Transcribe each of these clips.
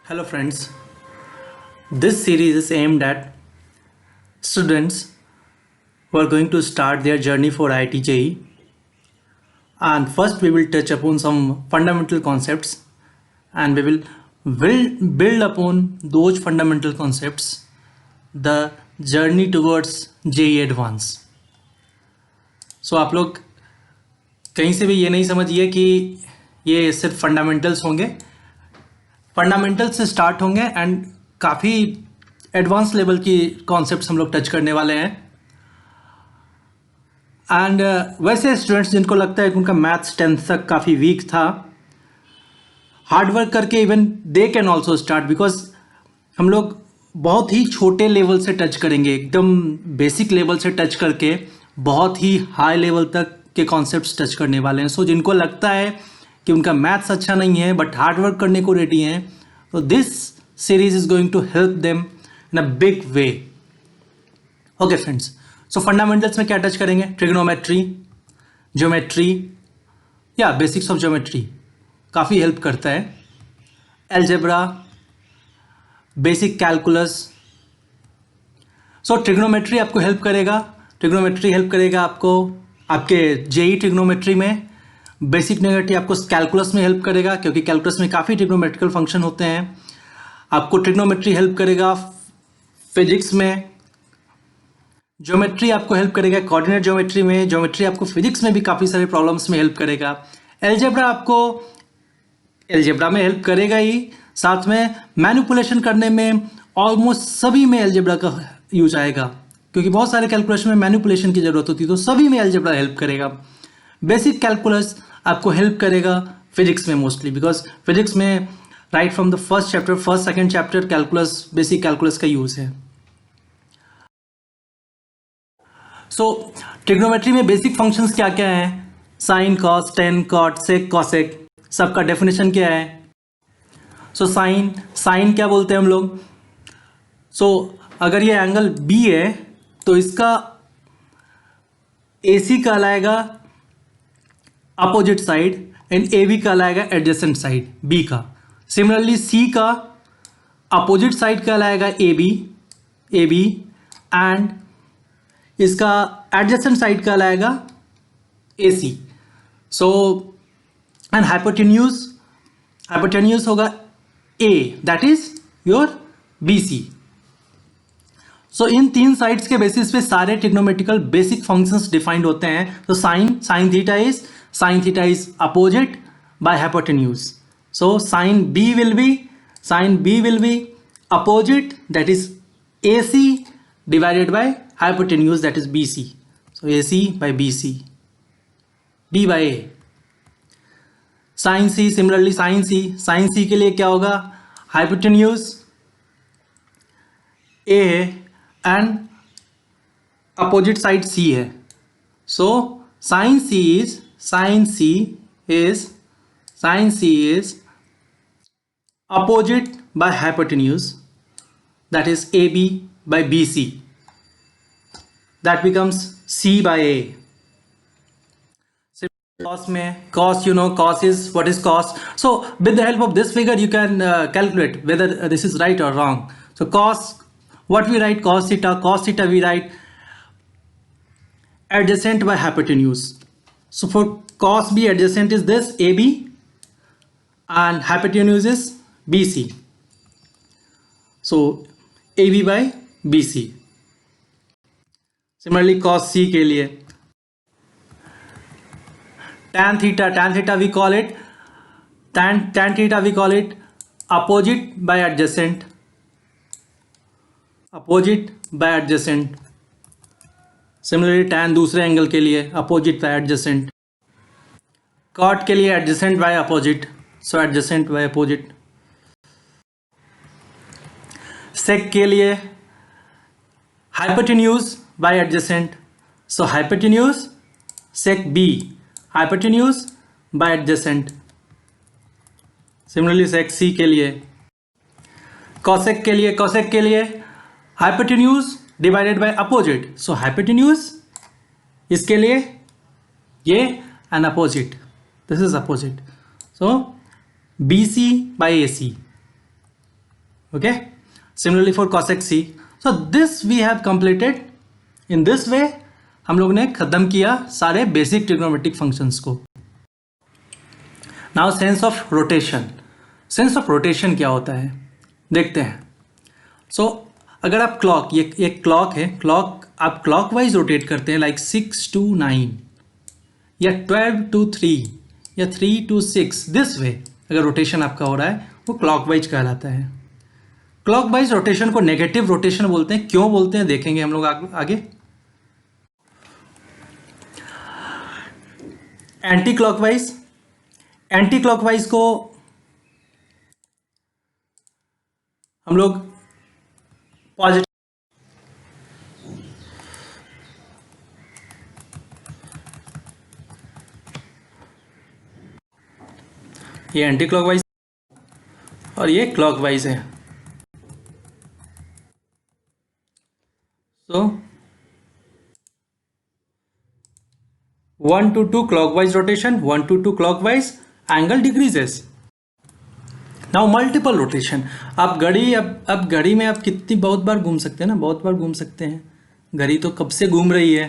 Hello friends, this series is aimed at students who are going to start their journey for IIT JEE, and first we will touch upon some fundamental concepts and we will build upon those fundamental concepts the journey towards JEE Advance. So आप लोग कहीं से भी ये नहीं समझिए कि ये सिर्फ फंडामेंटल्स होंगे, फंडामेंटल्स से स्टार्ट होंगे एंड काफ़ी एडवांस लेवल की कॉन्सेप्ट्स हम लोग टच करने वाले हैं। एंड वैसे स्टूडेंट्स जिनको लगता है कि उनका मैथ्स 10th तक काफ़ी वीक था, हार्डवर्क करके even they can also start, because हम लोग बहुत ही छोटे लेवल से टच करेंगे, एकदम बेसिक लेवल से टच करके बहुत ही हाई लेवल तक के कॉन्सेप्ट्स टच करने वाले हैं। सो जिनको लगता है कि उनका मैथ्स अच्छा नहीं है बट हार्डवर्क करने को रेडी हैं, तो this series is going to help them in a big way. Okay friends, so fundamentals में क्या टच करेंगे? ट्रिग्नोमेट्री, ज्योमेट्री या बेसिक्स ऑफ ज्योमेट्री काफ़ी हेल्प करता है, algebra, basic calculus. So trigonometry आपको हेल्प करेगा, ट्रिग्नोमेट्री हेल्प करेगा आपको आपके जेई ट्रिग्नोमेट्री में। बेसिक ट्रिग्नोमेट्री आपको कैलकुलस में हेल्प करेगा, क्योंकि कैलकुलस में काफ़ी ट्रिग्नोमेट्रिकल फंक्शन होते हैं। आपको ट्रिग्नोमेट्री हेल्प करेगा फिजिक्स में, ज्योमेट्री आपको हेल्प करेगा कोऑर्डिनेट ज्योमेट्री में, ज्योमेट्री आपको फिजिक्स में भी काफ़ी सारे प्रॉब्लम्स में हेल्प करेगा। एलजेब्रा आपको एलजेब्रा में हेल्प करेगा ही, साथ में मैनिपुलेशन करने में ऑलमोस्ट सभी में एलजेब्रा का यूज आएगा, क्योंकि बहुत सारे कैलकुलेशन में मैनिपुलेशन की ज़रूरत होती है, तो सभी में एलजेब्रा हेल्प करेगा। बेसिक कैलकुलस आपको हेल्प करेगा फिजिक्स में मोस्टली, बिकॉज फिजिक्स में right from the first chapter, first second chapter calculus, basic calculus का यूज़ है। सो ट्रिग्नोमेट्री में बेसिक फंक्शंस क्या क्या हैं? साइन, कॉस, टेन, कॉट, सेक, कॉसेक, सबका डेफिनेशन क्या है? सो साइन क्या बोलते हैं हम लोग? सो अगर ये एंगल बी है तो इसका AC कहलाएगा अपोजिट साइड एंड AB कहलाएगा एडजेसेंट साइड B का। सिमिलरली C का अपोजिट साइड कहलाएगा AB एंड इसका एडजेसेंट साइड कहलाएगा AC। सो एंड हाइपोटेन्यूज होगा A, that is your BC। सो इन तीन साइड्स के बेसिस पे सारे ट्रिग्नोमेट्रिकल बेसिक फंक्शंस डिफाइंड होते हैं। तो sine theta is opposite by hypotenuse. So sine B will be opposite, that is AC divided by hypotenuse, that is BC। So AC by BC, B by A। Sine C, similarly sine C के लिए क्या होगा? Hypotenuse A है and opposite side C है। So sine C is opposite by hypotenuse, that is AB by BC, that becomes C by A। Cos में cos, cos is what is cos? So with the help of this figure you can calculate whether this is right or wrong. So cos, what we write? Cos theta we write adjacent by hypotenuse. So for cos B, adjacent is this AB and hypotenuse is BC. So AB by BC. Similarly cos C के लिए tan theta we call it opposite by adjacent, Similarly tan दूसरे angle के लिए opposite by adjacent, cot के लिए adjacent by opposite, so adjacent by opposite, sec के लिए hypotenuse by adjacent, so hypotenuse sec B, hypotenuse by adjacent। Similarly sec C के लिए, cosec के लिए hypotenuse divided by opposite, so hypotenuse इसके लिए ये and opposite, this is opposite, so BC by AC। Okay, similarly for cosec c. So this we have completed. In this way हम लोग ने खत्म किया सारे बेसिक ट्रिग्नोमेट्रिक फंक्शंस को. Now sense of rotation. Sense of rotation क्या होता है देखते हैं. सो अगर आप क्लॉक, ये एक क्लॉक है, क्लॉक आप क्लॉक वाइज रोटेट करते हैं लाइक 6 to 9 या 12 to 3 या 3 to 6, दिस वे अगर रोटेशन आपका हो रहा है वो क्लॉक वाइज कहलाता है. क्लॉक वाइज रोटेशन को नेगेटिव रोटेशन बोलते हैं. क्यों बोलते हैं देखेंगे हम लोग आगे. एंटी क्लॉकवाइज, एंटी क्लॉकवाइज को हम लोग पॉजिटिव, ये एंटी क्लॉकवाइज और ये क्लॉकवाइज है. सो 1 to 2 clockwise rotation, 1 to 2 clockwise, angle decreases. Now multiple rotation. आप घड़ी, अब घड़ी में आप कितनी बहुत बार घूम सकते हैं ना, बहुत बार घूम सकते हैं. घड़ी तो कब से घूम रही है.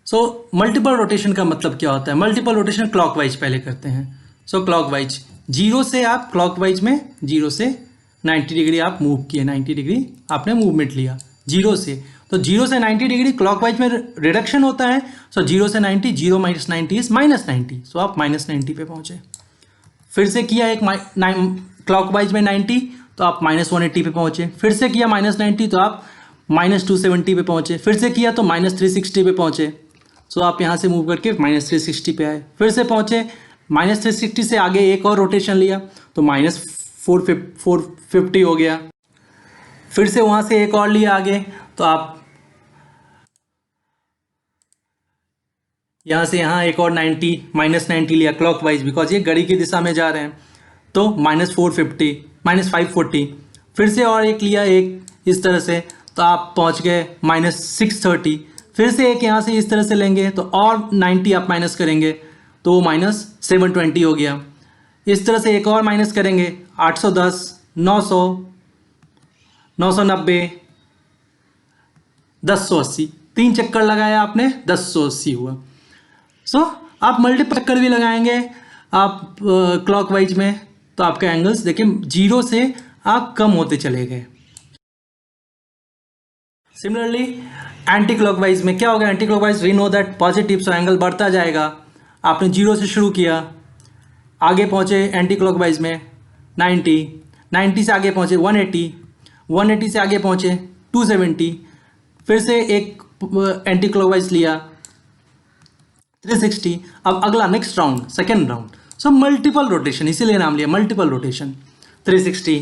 सो मल्टीपल रोटेशन का मतलब क्या होता है. मल्टीपल रोटेशन क्लॉकवाइज पहले करते हैं. सो क्लॉकवाइज जीरो से आप क्लॉकवाइज में 0 से 90 डिग्री आप मूव किए, 90 डिग्री आपने मूवमेंट लिया जीरो से. तो 0 से 90 डिग्री क्लॉकवाइज में रिडक्शन होता है. सो 0 से 90, 0 माइनस 90 इज माइनस 90. सो आप माइनस 90 पे पहुंचे. फिर से किया एक क्लॉकवाइज में 90 तो आप माइनस 180 पे पहुंचे. फिर से किया माइनस 90 तो आप माइनस 270 पे पहुंचे. फिर से किया तो माइनस 360 पे पहुंचे. सो आप यहाँ से मूव करके माइनस 360 पे आए. फिर से पहुंचे माइनस 360 से आगे एक और रोटेशन लिया तो माइनस 450 हो गया. फिर से वहाँ से एक और लिया आगे तो आप यहाँ से यहाँ एक और 90 माइनस 90 लिया क्लॉकवाइज, बिकॉज ये घड़ी की दिशा में जा रहे हैं. तो माइनस 450, माइनस 540. फिर से और एक लिया एक इस तरह से तो आप पहुँच गए माइनस 630. फिर से एक यहाँ से इस तरह से लेंगे तो और 90 आप माइनस करेंगे तो माइनस 720 हो गया. इस तरह से एक और माइनस करेंगे 810, 900, 990, 1080. 3 चक्कर लगाया आपने, 1080 हुआ. सो आप मल्टीपल चक्कर भी लगाएंगे आप क्लॉकवाइज में तो आपके एंगल्स देखिए 0 से आप कम होते चले गए. सिमिलरली एंटी क्लॉकवाइज में क्या होगा. Anticlockwise we know that positive, so angle बढ़ता जाएगा. आपने 0 से शुरू किया, आगे पहुंचे एंटी क्लॉकवाइज में 90, 90 से आगे पहुंचे 180, 180 से आगे पहुंचे 270. फिर से एक एंटी क्लॉकवाइज लिया 360. अब अगला next round, second round. So multiple rotation, इसीलिए नाम लिया मल्टीपल रोटेशन. 360.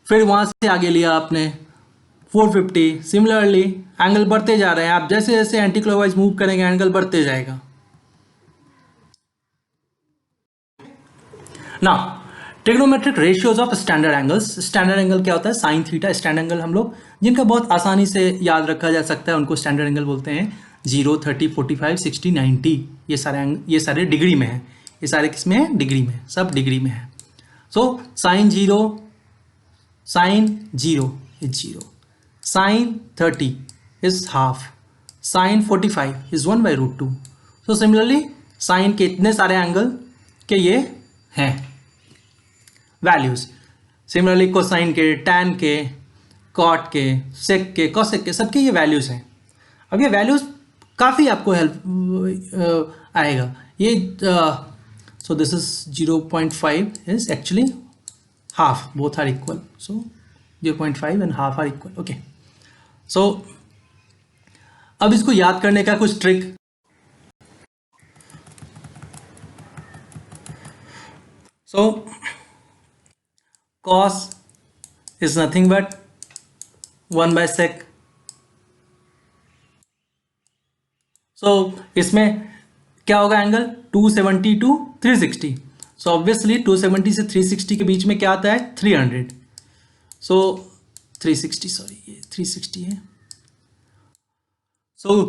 फिर वहाँ से आगे लिया आपने 450. सिमिलरली एंगल बढ़ते जा रहे हैं. आप जैसे जैसे एंटी क्लॉकवाइज मूव करेंगे एंगल बढ़ते जाएगा. Now trigonometric ratios of standard angles. Standard angle क्या होता है. साइन थीटा स्टैंडर्ड एंगल हम लोग जिनका बहुत आसानी से याद रखा जा सकता है उनको स्टैंडर्ड एंगल बोलते हैं. 0, 30, 45, 60, 90 ये सारे डिग्री में है. ये सारे किस में है. डिग्री में, सब डिग्री में है. So sine 0 is 0, sine 30 is half, sine 45 is 1/√2. So similarly sine के इतने सारे एंगल के ये हैं वैल्यूज. सिमिलरली कोसाइन के, टैन के, कॉट के, सेक के, कॉसेक के, सबके ये वैल्यूज हैं. अब ये वैल्यूज काफ़ी आपको हेल्प आएगा. ये so this is 0.5 is actually half, both are equal. So 0.5 and half are equal. Okay. So अब इसको याद करने का कुछ trick. So cos is nothing but 1/sec. So इसमें क्या होगा एंगल 270 to 360. सो ऑब्वियसली 270 से 360 के बीच में क्या आता है 300. सो 360, सॉरी ये 360 है. सो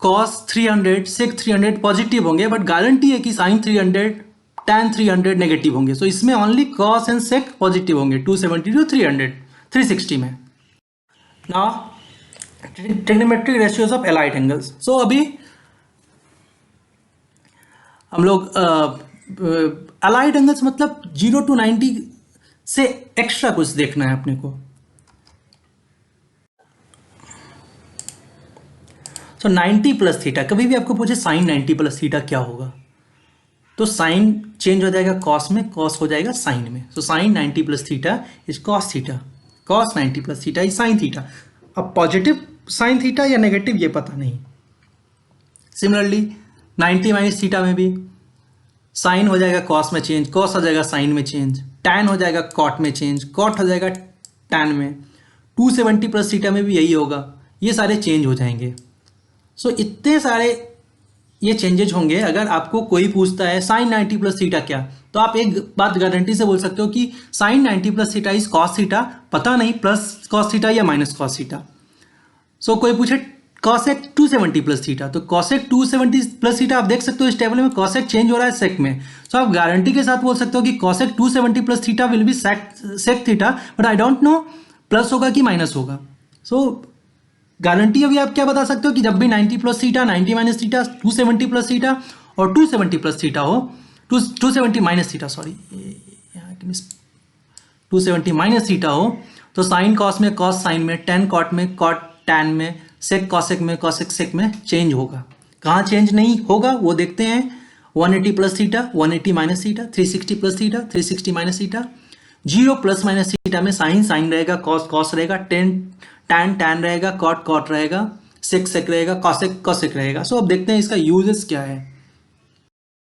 cos 300 sec 300 पॉजिटिव होंगे, बट गारंटी है कि sin 300 tan 300 नेगेटिव होंगे. सो इसमें only cos and sec positive होंगे 270 to 300 360 में. Now trigonometric ratios of allied angles. So अभी हम लोग अलाइड एंगल्स मतलब 0 to 90 से एक्स्ट्रा कुछ देखना है अपने को. सो 90 प्लस थीटा, कभी भी आपको पूछे साइन 90 प्लस थीटा क्या होगा, तो साइन चेंज हो जाएगा कॉस में, कॉस हो जाएगा साइन में. So sine 90 plus theta is cos theta, cos 90 plus theta is sine theta. अब पॉजिटिव साइन थीटा या नेगेटिव ये पता नहीं. सिमिलरली 90 माइनस थीटा में भी साइन हो जाएगा कॉस में चेंज, कॉस हो जाएगा साइन में चेंज, टैन हो जाएगा कॉट में चेंज, कॉट हो जाएगा टैन में. 270 प्लस थीटा में भी यही होगा, ये सारे चेंज हो जाएंगे. सो इतने सारे ये चेंजेज होंगे. अगर आपको कोई पूछता है साइन 90 प्लस थीटा क्या, तो आप एक बात गारंटी से बोल सकते हो कि sine 90 plus theta is cos theta, पता नहीं प्लस कॉस थीटा या माइनस कॉस थीटा. सो कोई पूछे कॉसेक 270 प्लस थीटा, तो कॉसेक 270 प्लस थीटा आप देख सकते हो इस टेबल में कॉसेक चेंज हो रहा है सेक में. सो आप गारंटी के साथ बोल सकते हो कि cosec 270 plus theta will be sec theta, but I don't know plus होगा कि माइनस होगा. सो गारंटी अभी आप क्या बता सकते हो कि जब भी 90 plus theta, 90 minus theta, 270 plus theta और 270 प्लस थीटा हो, 270 minus theta, sorry 270 minus theta हो, तो साइन कॉस में, कॉस साइन में, टेन कॉट में, कॉट टैन में, सेक कॉसेक में, कॉसेक सेक में चेंज होगा. कहाँ चेंज नहीं होगा वो देखते हैं. 180 plus theta, 180 minus theta, 360 plus theta, 360 minus theta, 0 plus minus theta में साइन साइन रहेगा, कॉस कॉस रहेगा, टैन टैन रहेगा, कॉट कॉट रहेगा, सेक सेक रहेगा, कॉसेक कॉसेक रहेगा. सो अब देखते हैं इसका यूजेस क्या है.